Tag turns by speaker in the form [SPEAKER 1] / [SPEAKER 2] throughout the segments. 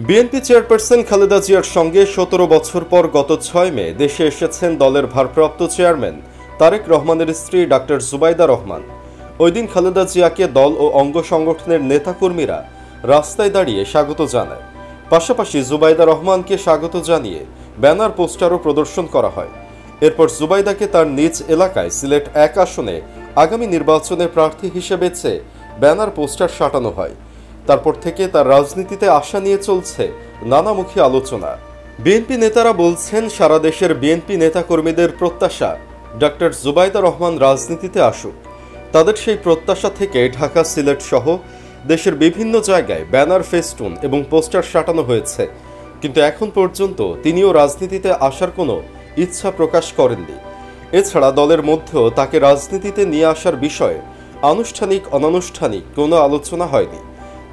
[SPEAKER 1] BNP chairperson Khaleda জিয়ার সঙ্গে ১৭ বছর পর গত ৬ মে দেশে এসেছেন দলের ভারপ্রাপ্ত চেয়ারম্যান তারেক রহমানের স্ত্রী ডাক্তার জুবাইদা রহমান। ওই দিন খালেদা জিয়াকে দল ও অঙ্গ সংগঠনের নেতাকর্মীরা রাস্তায় দাঁড়িয়ে স্বাগত জানায়। পাশাপাশি জুবাইদা রহমানকে স্বাগত জানিয়ে ব্যানার পোস্টারও প্রদর্শন করা হয়। এরপর জুবাইদাকে তার নিজ এলাকায় সিলেট ১ আসনে আগামী নির্বাচনে প্রার্থী হিসেবে চেয়ে ব্যানার পোস্টার সাঁটানো হয়। তারপর থেকে তার রাজনীতিতে আশা নিয়ে চলছে নানামুখী আলোচনা। বিএনপি নেতারা বলছেন, সারা দেশের বিএনপি নেতাকর্মীদের প্রত্যাশা ডাক্তার জুবাইদা রহমান রাজনীতিতে আসুক। তাদের সেই প্রত্যাশা থেকে ঢাকা, সিলেট সহ দেশের বিভিন্ন জায়গায় ব্যানার, ফেস্টুন এবং পোস্টার সাঁটানো হয়েছে, কিন্তু এখন পর্যন্ত তিনিও রাজনীতিতে আসার কোনো ইচ্ছা প্রকাশ করেননি। এছাড়া দলের মধ্যেও তাকে রাজনীতিতে নিয়ে আসার বিষয়ে আনুষ্ঠানিক অনানুষ্ঠানিক কোনো আলোচনা হয়নি।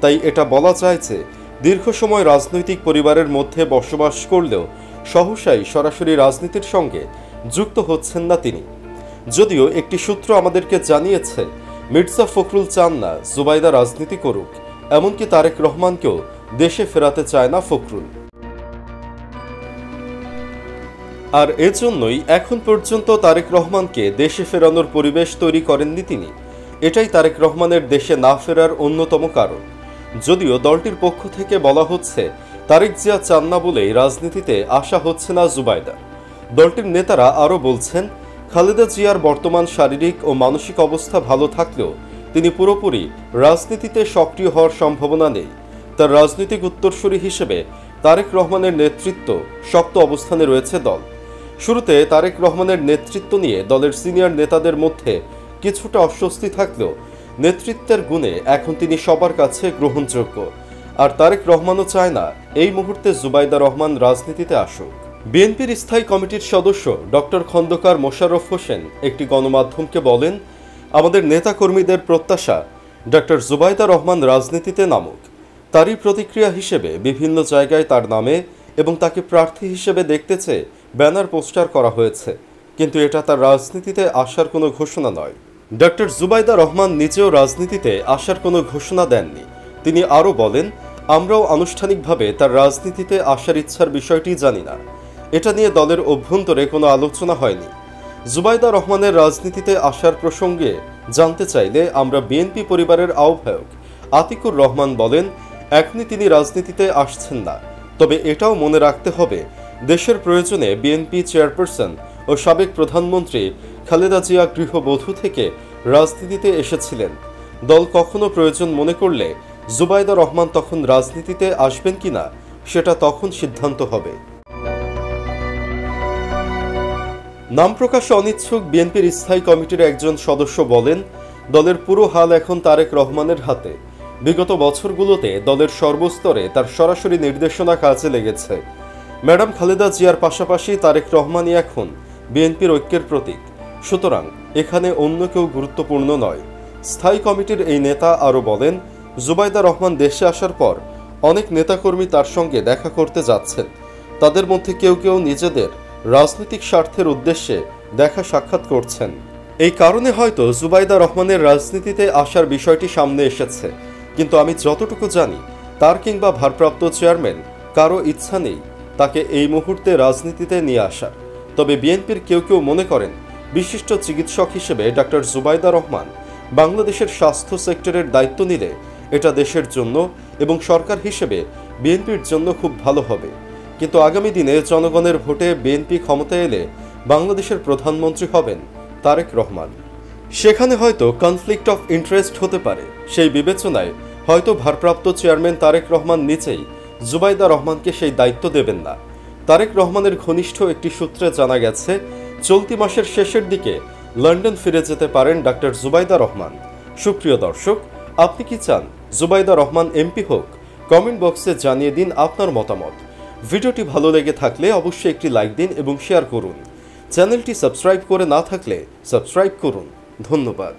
[SPEAKER 1] তাই এটা বলা যায় যে দীর্ঘ সময় রাজনৈতিক পরিবারের মধ্যে বসবাস করলেও সহসাই সরাসরি রাজনীতির সঙ্গে যুক্ত হচ্ছেন না তিনি। যদিও একটি সূত্র আমাদেরকে জানিয়েছে, মির্জা ফখরুল চান না জুবাইদা রাজনীতি করুক, এমনকি তারেক রহমানকেও দেশে ফেরাতে চায় না ফখরুল। আর এজন্যই এখন পর্যন্ত তারেক রহমানকে দেশে ফেরানোর পরিবেশ তৈরি করেননি তিনি। এটাই তারেক রহমানের দেশে না ফেরার অন্যতম কারণ। যদিও দলটির পক্ষ থেকে বলা হচ্ছে, তারেক জিয়া চান না বলেই রাজনীতিতে আসা হচ্ছে না জুবাইদা। দলটির নেতারা আরও বলছেন, খালেদা জিয়ার বর্তমান শারীরিক ও মানসিক অবস্থা ভালো থাকলেও তিনি পুরোপুরি রাজনীতিতে সক্রিয় হওয়ার সম্ভাবনা নেই। তার রাজনৈতিক উত্তরসূরি হিসেবে তারেক রহমানের নেতৃত্ব শক্ত অবস্থানে রয়েছে দল। শুরুতে তারেক রহমানের নেতৃত্ব নিয়ে দলের সিনিয়র নেতাদের মধ্যে কিছুটা অস্বস্তি থাকলেও নেতৃত্বের গুণে এখন তিনি সবার কাছে গ্রহণযোগ্য। আর তারেক রহমানও চায় না এই মুহূর্তে জুবাইদা রহমান রাজনীতিতে আসুক। বিএনপির স্থায়ী কমিটির সদস্য ডক্টর খন্দকার মোশাররফ হোসেন একটি গণমাধ্যমকে বলেন, আমাদের নেতাকর্মীদের প্রত্যাশা ডক্টর জুবাইদা রহমান রাজনীতিতে নামুক। তারই প্রতিক্রিয়া হিসেবে বিভিন্ন জায়গায় তার নামে এবং তাকে প্রার্থী হিসেবে দেখতে চেয়ে ব্যানার পোস্টার করা হয়েছে, কিন্তু এটা তার রাজনীতিতে আসার কোনো ঘোষণা নয়। ডক্টর জুবাইদা রহমান নিজেও রাজনীতিতে আসার কোনো ঘোষণা দেননি। তিনি আরও বলেন, আমরাও আনুষ্ঠানিকভাবে তার রাজনীতিতে আসার ইচ্ছার বিষয়টি জানি না। এটা নিয়ে দলের অভ্যন্তরে কোনো আলোচনা হয়নি। জুবাইদা রহমানের রাজনীতিতে আসার প্রসঙ্গে জানতে চাইলে আমরা বিএনপি পরিবারের আহ্বায়ক আতিকুর রহমান বলেন, এখনই তিনি রাজনীতিতে আসছেন না। তবে এটাও মনে রাখতে হবে, দেশের প্রয়োজনে বিএনপি চেয়ারপারসন ও সাবেক প্রধানমন্ত্রী খালেদা জিয়া গৃহবধূ থেকে রাজনীতিতে এসেছিলেন। দল কখনো প্রয়োজন মনে করলে জুবাইদা রহমান তখন রাজনীতিতে আসবেন কিনা সেটা তখন সিদ্ধান্ত হবে। নাম প্রকাশে অনিচ্ছুক বিএনপির স্থায়ী কমিটির একজন সদস্য বলেন, দলের পুরো হাল এখন তারেক রহমানের হাতে। বিগত বছরগুলোতে দলের সর্বস্তরে তার সরাসরি নির্দেশনা কাজে লেগেছে। ম্যাডাম খালেদা জিয়ার পাশাপাশি তারেক রহমানই এখন বিএনপির ঐক্যের প্রতীক। সুতরাং এখানে অন্য কেউ গুরুত্বপূর্ণ নয়। স্থায়ী কমিটির এই নেতা আরও বলেন, জুবাইদা রহমান দেশে আসার পর অনেক নেতাকর্মী তার সঙ্গে দেখা করতে যাচ্ছেন। তাদের মধ্যে কেউ কেউ নিজেদের রাজনৈতিক স্বার্থের উদ্দেশ্যে দেখা সাক্ষাৎ করছেন। এই কারণে হয়তো জুবাইদা রহমানের রাজনীতিতে আসার বিষয়টি সামনে এসেছে। কিন্তু আমি যতটুকু জানি, তার কিংবা ভারপ্রাপ্ত চেয়ারম্যান কারো ইচ্ছা নেই তাকে এই মুহূর্তে রাজনীতিতে নিয়ে আসার। তবে বিএনপির কেউ কেউ মনে করেন, বিশিষ্ট চিকিৎসক হিসেবে ডাক্তার জুবাইদা রহমান বাংলাদেশের স্বাস্থ্য সেক্টরের দায়িত্ব নিলে এটা দেশের জন্য এবং সরকার হিসেবে বিএনপির জন্য খুব ভালো হবে। কিন্তু আগামী দিনে জনগণের ভোটে বিএনপি ক্ষমতায় এলে বাংলাদেশের প্রধানমন্ত্রী হবেন তারেক রহমান। সেখানে হয়তো কনফ্লিক্ট অফ ইন্টারেস্ট হতে পারে। সেই বিবেচনায় হয়তো ভারপ্রাপ্ত চেয়ারম্যান তারেক রহমান নিজেই জুবাইদা রহমানকে সেই দায়িত্ব দেবেন না। তারেক রহমানের ঘনিষ্ঠ একটি সূত্রে জানা গেছে, চলতি মাসের শেষের দিকে লন্ডন ফিরে যেতে পারেন ডাক্তার জুবাইদা রহমান। সুপ্রিয় দর্শক, আপনি কি চান জুবাইদা রহমান এমপি হোক? কমেন্ট বক্সে জানিয়ে দিন আপনার মতামত। ভিডিওটি ভালো লেগে থাকলে অবশ্যই একটি লাইক দিন এবং শেয়ার করুন। চ্যানেলটি সাবস্ক্রাইব করে না থাকলে সাবস্ক্রাইব করুন। ধন্যবাদ।